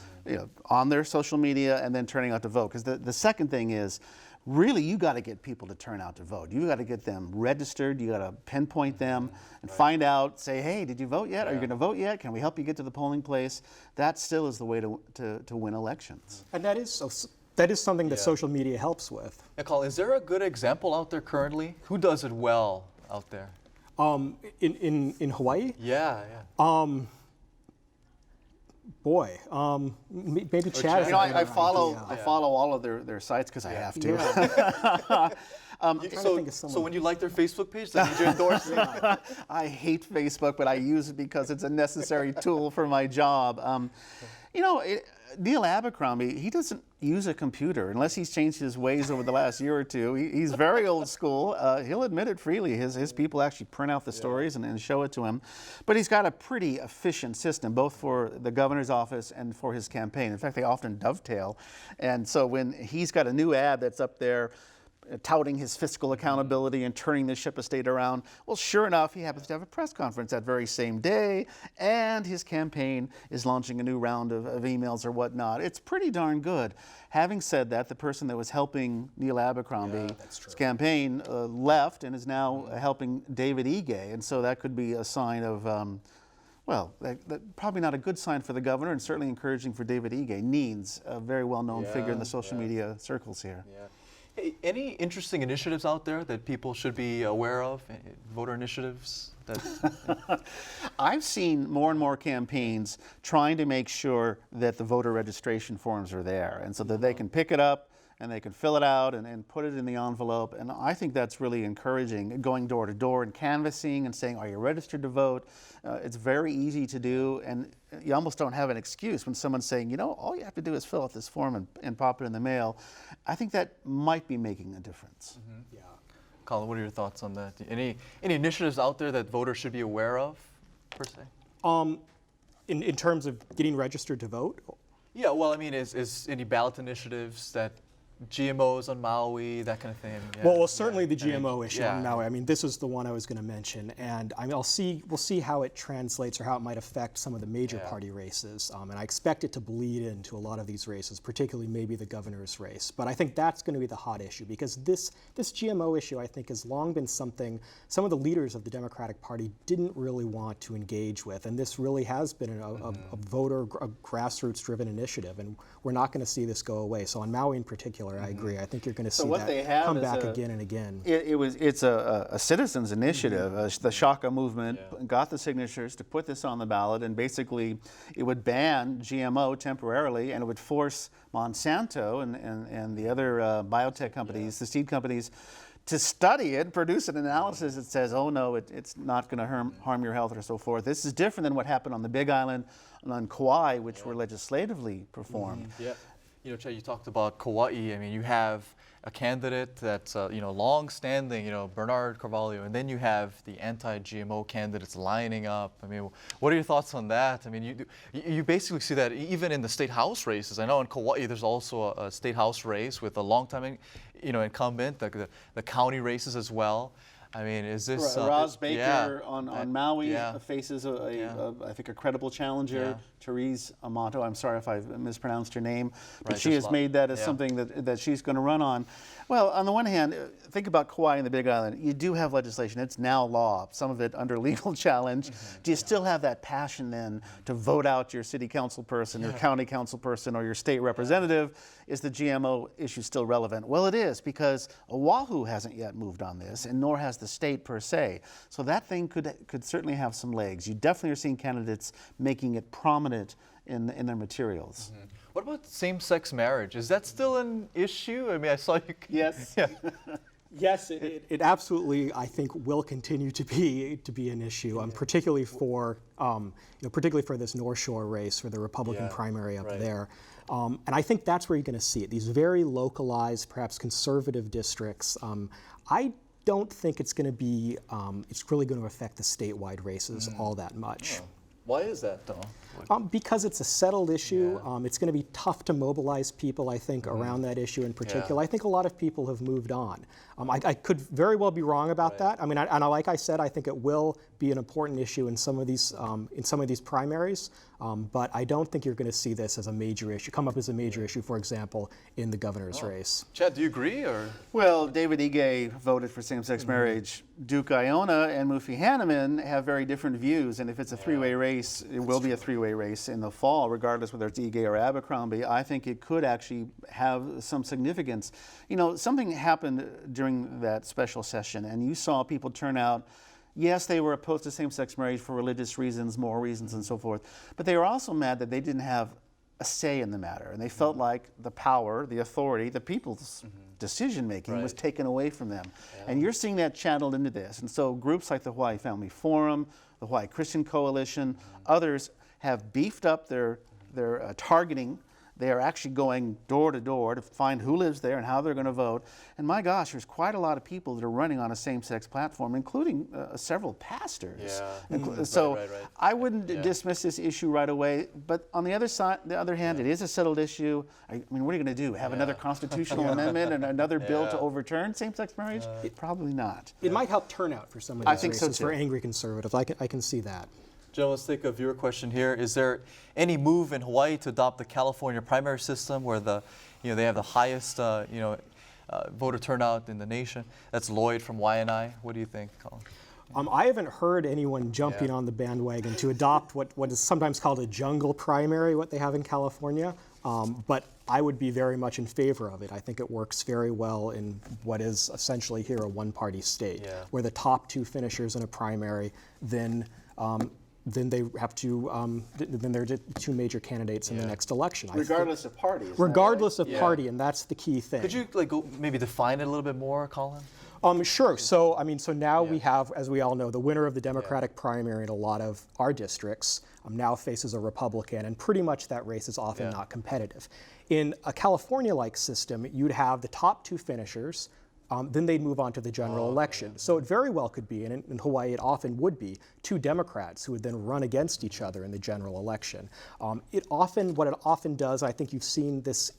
on their social media and then turning out to vote. Because the second thing is, really, you got to get people to turn out to vote. You got to get them registered. You got to pinpoint them and find out, say, hey, did you vote yet? Are you going to vote yet? Can we help you get to the polling place? That still is the way to win elections. And that is something that social media helps with. Now, Colin, is there a good example out there currently? Who does it well out there? In Hawaii? Yeah. Maybe Chad. I follow all of their sites because I have to. So when you like their Facebook page, that means you endorse it? I hate Facebook, but I use it because it's a necessary tool for my job. Neil Abercrombie, he doesn't use a computer unless he's changed his ways over the last year or two. He's very old school. He'll admit it freely. His people actually print out the stories and show it to him. But he's got a pretty efficient system, both for the governor's office and for his campaign. In fact, they often dovetail. And so when he's got a new ad that's up there touting his fiscal accountability and turning the ship of state around, well, sure enough, he happens to have a press conference that very same day, and his campaign is launching a new round of emails or whatnot. It's pretty darn good. Having said that, the person that was helping Neil Abercrombie's campaign left and is now helping David Ige, and so that could be a sign of well, probably not a good sign for the governor, and certainly encouraging for David Ige. Needs a very well-known figure in the social media circles here. Hey, any interesting initiatives out there that people should be aware of? Voter initiatives? I've seen more and more campaigns trying to make sure that the voter registration forms are there, and so that they can pick it up and they can fill it out and put it in the envelope. And I think that's really encouraging, going door to door and canvassing and saying, are you registered to vote? It's very easy to do, and you almost don't have an excuse when someone's saying, you know, all you have to do is fill out this form and pop it in the mail. I think that might be making a difference. Yeah. Colin, what are your thoughts on that? Any initiatives out there that voters should be aware of, per se? In terms of getting registered to vote? Yeah, well, I mean, is any ballot initiatives that GMOs on Maui, that kind of thing? Yeah. Well, certainly the GMO issue on Maui. I mean, this is the one I was going to mention, and I mean, we'll see how it translates or how it might affect some of the major party races, and I expect it to bleed into a lot of these races, particularly maybe the governor's race. But I think that's going to be the hot issue, because this GMO issue, I think, has long been something some of the leaders of the Democratic Party didn't really want to engage with, and this really has been a grassroots-driven initiative, and we're not going to see this go away. So on Maui in particular, I agree. I think you're going to see that come back again and again. It's a citizens' initiative. The Shaka movement got the signatures to put this on the ballot, and basically it would ban GMO temporarily, and it would force Monsanto and the other biotech companies, the seed companies, to study it, produce an analysis that says, oh no, it's not going to harm your health or so forth. This is different than what happened on the Big Island and on Kauai, which were legislatively performed. You know, Chad, you talked about Kauai. I mean, you have a candidate that's long-standing, Bernard Carvalho, and then you have the anti-GMO candidates lining up. I mean, what are your thoughts on that? I mean, you basically see that even in the state house races. I know in Kauai there's also a state house race with a long-time, incumbent, the county races as well. I mean, is this Roz Baker on Maui faces I think a credible challenger, Therese Amato. I'm sorry if I've mispronounced her name, but she has made that as something that she's going to run on. Well, on the one hand, think about Kauai and the Big Island. You do have legislation. It's now law, some of it under legal challenge. Do you still have that passion then to vote out your city council person, your county council person, or your state representative? Is the GMO issue still relevant? Well, it is, because Oahu hasn't yet moved on this, and nor has the state per se. So that thing could certainly have some legs. You definitely are seeing candidates making it prominent in their materials. What about same-sex marriage? Is that still an issue? I mean, I saw you. Yes. Yes, it absolutely, I think, will continue to be an issue, particularly for this North Shore race for the Republican primary up there. And I think that's where you're going to see it. These very localized, perhaps conservative districts. I don't think it's going to be. It's really going to affect the statewide races all that much. Oh. Why is that, though? Because it's a settled issue. It's going to be tough to mobilize people, I think, around that issue in particular. I think a lot of people have moved on. I could very well be wrong about that. I mean, like I said, I think it will be an important issue in some of these primaries. But I don't think you're going to see this as a major issue, come up as a major issue, for example, in the governor's race. Chad, do you agree? Or? Well, David Ige voted for same-sex marriage. Duke Iona and Mufi Hanneman have very different views, and if it's a three-way race, it will be a three-way race in the fall, regardless whether it's Ige or Abercrombie. I think it could actually have some significance. Something happened during that special session, and you saw people turn out. Yes, they were opposed to same-sex marriage for religious reasons, moral reasons, and so forth. But they were also mad that they didn't have a say in the matter. And they felt like the power, the authority, the people's decision-making was taken away from them. And you're seeing that channeled into this. And so groups like the Hawaii Family Forum, the Hawaii Christian Coalition, others have beefed up their targeting They are actually going door to door to find who lives there and how they're going to vote. And my gosh, there's quite a lot of people that are running on a same-sex platform, including several pastors. Yeah. So Right. I wouldn't dismiss this issue right away. But on the other hand, it is a settled issue. I mean, what are you going to do? Have another constitutional amendment and another bill to overturn same-sex marriage? Probably not. It might help turnout for some of I these think so, races for too. angry conservatives. I can see that. Joe, let's take a viewer question here. Is there any move in Hawaii to adopt the California primary system where they have the highest voter turnout in the nation? That's Lloyd from YNI. What do you think, Colin? I haven't heard anyone jumping on the bandwagon to adopt what is sometimes called a jungle primary, what they have in California. But I would be very much in favor of it. I think it works very well in what is essentially here a one-party state, where the top two finishers in a primary then they have to, then there are two major candidates in the next election. Regardless of party. Regardless of party, and that's the key thing. Could you maybe define it a little bit more, Colin? Sure. So now we have, as we all know, the winner of the Democratic primary in a lot of our districts now faces a Republican, and pretty much that race is often not competitive. In a California-like system, you'd have the top two finishers. Then they'd move on to the general election. So it very well could be, and in Hawaii it often would be, two Democrats who would then run against each other in the general election. What it often does, I think you've seen this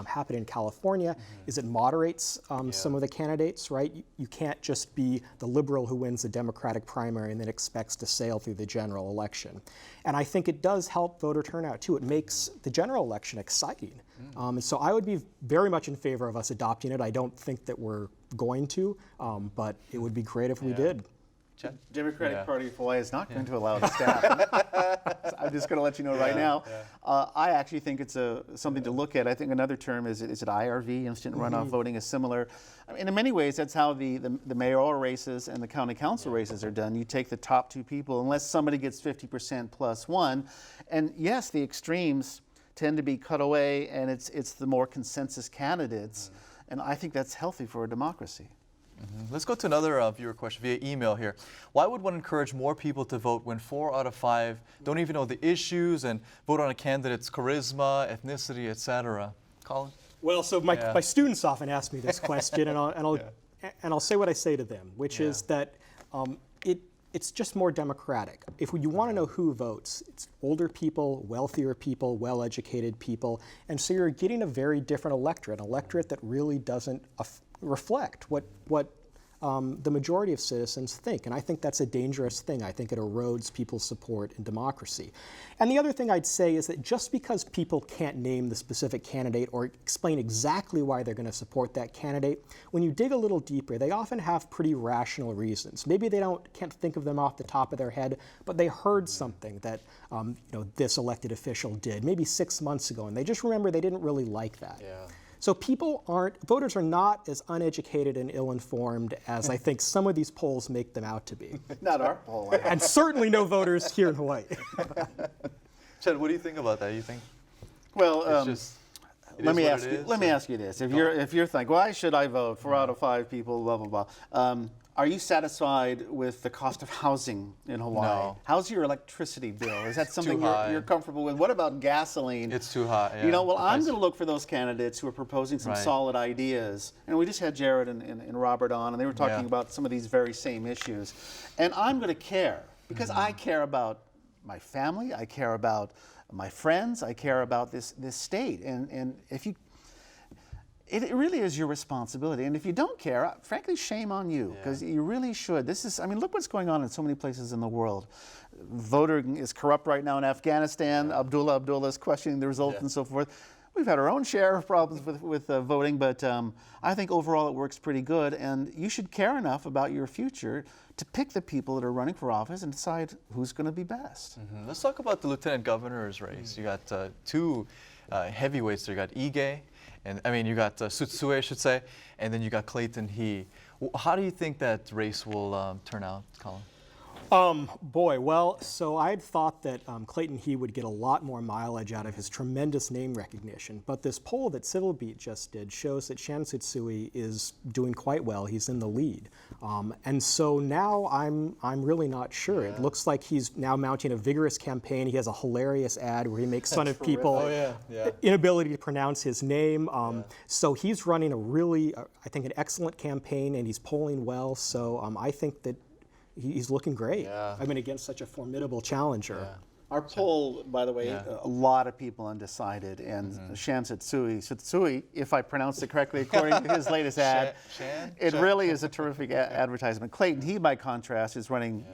happen in California, is it moderates some of the candidates, right? You can't just be the liberal who wins the Democratic primary and then expects to sail through the general election. And I think it does help voter turnout too. It makes the general election exciting. So I would be very much in favor of us adopting it. I don't think that we're going to, but it would be great if we did. Democratic Party of Hawaii is not going to allow this to happen. I'm just going to let you know right now. I actually think it's something to look at. I think another term is it IRV, instant runoff voting, is similar. I mean, in many ways, that's how the mayoral races and the county council races are done. You take the top two people, unless somebody gets 50% plus one. And yes, the extremes tend to be cut away, and it's the more consensus candidates. And I think that's healthy for a democracy. Let's go to another viewer question via email here. Why would one encourage more people to vote when 4 out of 5 don't even know the issues and vote on a candidate's charisma, ethnicity, etc.? Colin? Well, so my students often ask me this question, and I'll say what I say to them, which is that it's just more democratic. If you want to know who votes, it's older people, wealthier people, well-educated people, and so you're getting a very different electorate, an electorate that really doesn't reflect what the majority of citizens think. And I think that's a dangerous thing. I think it erodes people's support in democracy. And the other thing I'd say is that just because people can't name the specific candidate or explain exactly why they're going to support that candidate, when you dig a little deeper, they often have pretty rational reasons. Maybe they can't think of them off the top of their head, but they heard something that this elected official did, maybe 6 months ago, and they just remember they didn't really like that. So voters are not as uneducated and ill-informed as I think some of these polls make them out to be. Not our poll. And certainly no voters here in Hawaii. Chad, what do you think about that? You think? Well, let me ask you this: if you're thinking, why should I vote? 4 out of 5 people, blah blah blah. Are you satisfied with the cost of housing in Hawaii? No. How's your electricity bill? Is that something high. you're comfortable with? What about gasoline? It's too high. Yeah. You know, well, I'm going to look for those candidates who are proposing some solid ideas. And we just had Jarrett and Robert on, and they were talking about some of these very same issues. And I'm going to care because I care about my family, I care about my friends, I care about this state. And if you it really is your responsibility. And if you don't care, frankly, shame on you, because you really should. Look what's going on in so many places in the world. Voting is corrupt right now in Afghanistan. Abdullah is questioning the results and so forth. We've had our own share of problems with voting, but I think overall it works pretty good. And you should care enough about your future to pick the people that are running for office and decide who's going to be best. Let's talk about the lieutenant governor's race. You got 2 heavyweights there. You got Ige. And you got Tsutsue, I should say, and then you got Clayton He. How do you think that race will turn out, Colin? Boy, well, so I'd thought that Clayton He would get a lot more mileage out of his tremendous name recognition, but this poll that Civil Beat just did shows that Shan Tsutsui is doing quite well. He's in the lead. And so now I'm really not sure. It looks like he's now mounting a vigorous campaign. He has a hilarious ad where he makes fun of people inability to pronounce his name. So he's running a really, I think, an excellent campaign, and he's polling well. So I think that he's looking great. I mean, against such a formidable challenger. Our poll, by the way, a lot of people undecided, and Shan Tsutsui, if I pronounced it correctly, according to his latest ad, it really is a terrific advertisement. Clayton He, by contrast, is running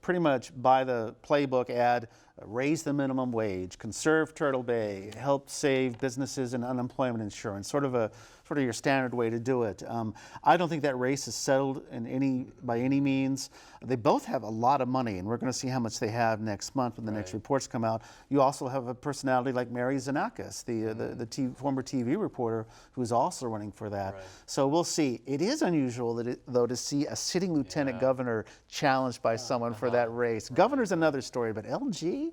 pretty much by the playbook ad: raise the minimum wage, conserve Turtle Bay, help save businesses and unemployment insurance. Sort of your standard way to do it. I don't think that race is settled by any means. They both have a lot of money, and we're going to see how much they have next month when the next reports come out. You also have a personality like Mary Xenakis, the former TV reporter, who's also running for that. So we'll see. It is unusual, though, to see a sitting lieutenant governor challenged by someone for that race. Governor's another story, but LG?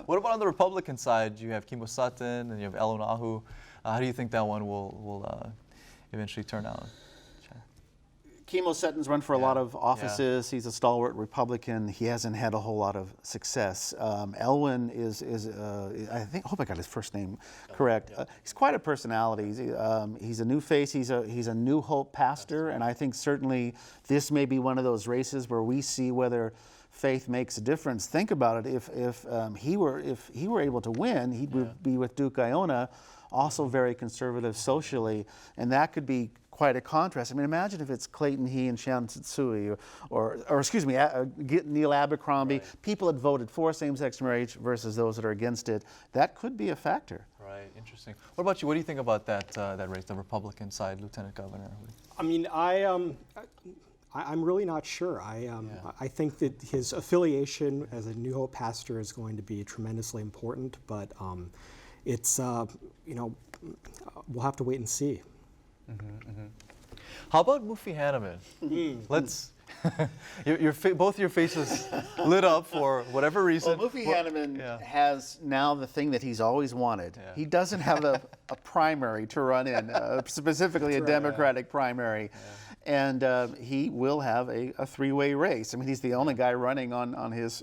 What about on the Republican side? You have Kimo Sutton and you have Elonahu. How do you think that one will eventually turn out? Kimo Sutton's run for a lot of offices. He's a stalwart Republican. He hasn't had a whole lot of success. Elwin is I hope I got his first name correct. He's quite a personality. He's a new face. He's a New Hope pastor, and I think certainly this may be one of those races where we see whether faith makes a difference. Think about it. If he were able to win, he would be with Duke Iona, also very conservative socially, and that could be quite a contrast. I mean, imagine if it's Clayton He and Shan Tsutsui, or excuse me, Neil Abercrombie, people that voted for same-sex marriage versus those that are against it. That could be a factor. Right, interesting. What about you? What do you think about that race, the Republican side, Lieutenant Governor? I mean, I'm really not sure. I think that his affiliation as a New Hope pastor is going to be tremendously important, but it's we'll have to wait and see. How about Mufi Hanneman? Let's. Both your faces lit up for whatever reason. Well, Mufi Hanneman has now the thing that he's always wanted. He doesn't have a primary to run in, specifically a Democratic primary. And he will have a three-way race. I mean, he's the only guy running on his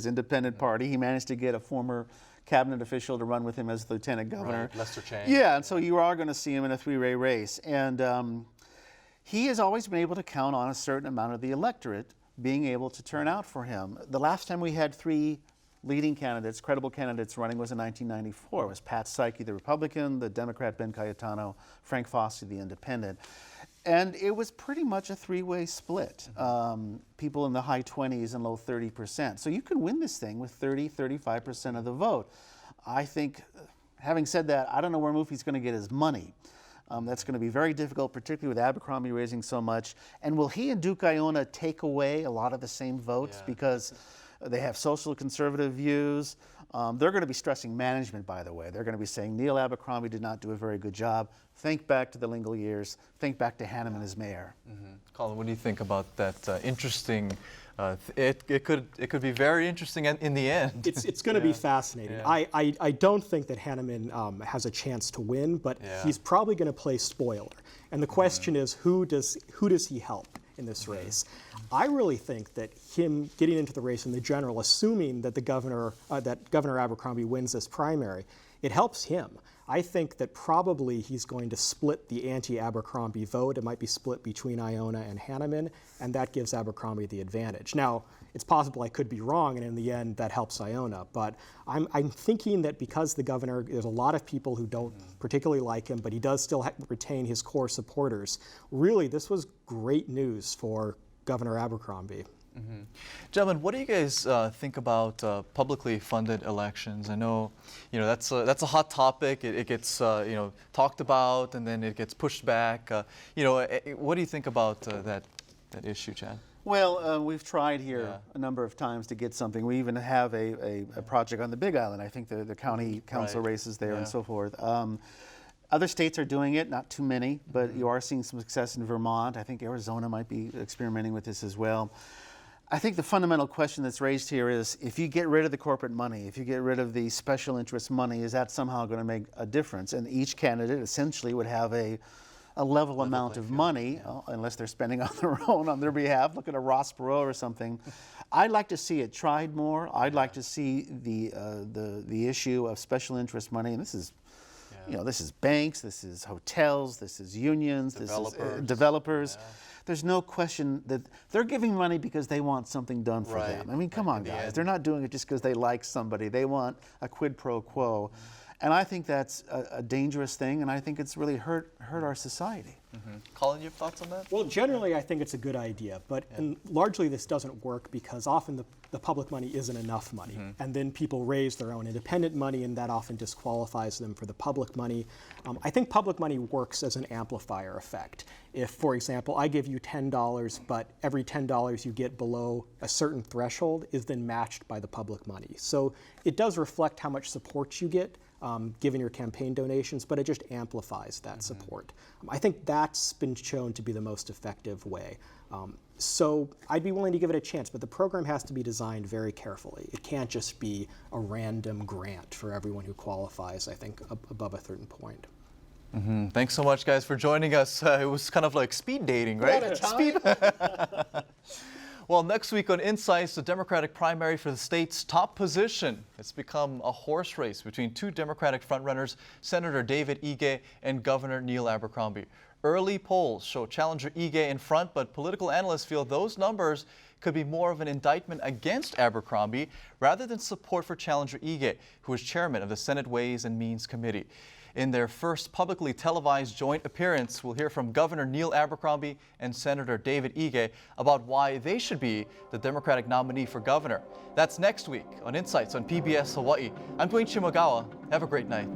independent party. He managed to get a former cabinet official to run with him as lieutenant governor. Right, Lester Chang. Yeah, and so you are going to see him in a three-way race. And he has always been able to count on a certain amount of the electorate being able to turn out for him. The last time we had three leading candidates, credible candidates running, was in 1994. It was Pat Psyche, the Republican, the Democrat Ben Cayetano, Frank Fossey, the Independent. And it was pretty much a three-way split. People in the high 20s and low 30%. So you can win this thing with 35% of the vote. I think, having said that, I don't know where Mufi's going to get his money. That's going to be very difficult, particularly with Abercrombie raising so much. And will he and Duke Iona take away a lot of the same votes because they have social conservative views? They're going to be stressing management, by the way. They're going to be saying Neil Abercrombie did not do a very good job. Think back to the Lingle years. Think back to Hanneman as mayor. Colin, what do you think about that interesting? It could be very interesting in the end. It's going to be fascinating. I don't think that Hanneman has a chance to win, but he's probably going to play spoiler. And the question is, who does he help in this race? I really think that him getting into the race in the general, assuming that Governor Abercrombie wins this primary, it helps him. I think that probably he's going to split the anti-Abercrombie vote. It might be split between Iona and Hanneman, and that gives Abercrombie the advantage. Now, it's possible I could be wrong, and in the end, that helps Iona. But I'm thinking that because the governor, there's a lot of people who don't particularly like him, but he does still retain his core supporters. Really, this was great news for Governor Abercrombie. Gentlemen, what do you guys think about publicly funded elections? I know, that's a hot topic. It gets talked about, and then it gets pushed back. What do you think about that issue, Chad? Well, we've tried here a number of times to get something. We even have a project on the Big Island. I think the county council races there and so forth. Other states are doing it, not too many, but you are seeing some success in Vermont. I think Arizona might be experimenting with this as well. I think the fundamental question that's raised here is, if you get rid of the corporate money, if you get rid of the special interest money, is that somehow going to make a difference? And each candidate essentially would have a level amount of money, unless they're spending on their own, on their behalf. Look at a Ross Perot or something. I'd like to see it tried more. I'd like to see the issue of special interest money, and this is, you know, this is banks, this is hotels, this is unions, this is developers. Yeah. There's no question that they're giving money because they want something done for them. I mean, come on, guys. They're not doing it just because they like somebody. They want a quid pro quo. And I think that's a dangerous thing, and I think it's really hurt our society. Colin, you have thoughts on that? Well, generally, I think it's a good idea, but and largely this doesn't work because often the public money isn't enough money, and then people raise their own independent money, and that often disqualifies them for the public money. I think public money works as an amplifier effect. If, for example, I give you $10, but every $10 you get below a certain threshold is then matched by the public money. So it does reflect how much support you get, given your campaign donations, but it just amplifies that support. I think that's been shown to be the most effective way. So I'd be willing to give it a chance, but the program has to be designed very carefully. It can't just be a random grant for everyone who qualifies, I think, above a certain point. Thanks so much, guys, for joining us. It was kind of like speed dating, right? Well, next week on Insights, the Democratic primary for the state's top position. It's become a horse race between two Democratic frontrunners, Senator David Ige and Governor Neil Abercrombie. Early polls show challenger Ige in front, but political analysts feel those numbers could be more of an indictment against Abercrombie rather than support for challenger Ige, who is chairman of the Senate Ways and Means Committee. In their first publicly televised joint appearance, we'll hear from Governor Neil Abercrombie and Senator David Ige about why they should be the Democratic nominee for governor. That's next week on Insights on PBS Hawaii. I'm Duane Shimogawa. Have a great night.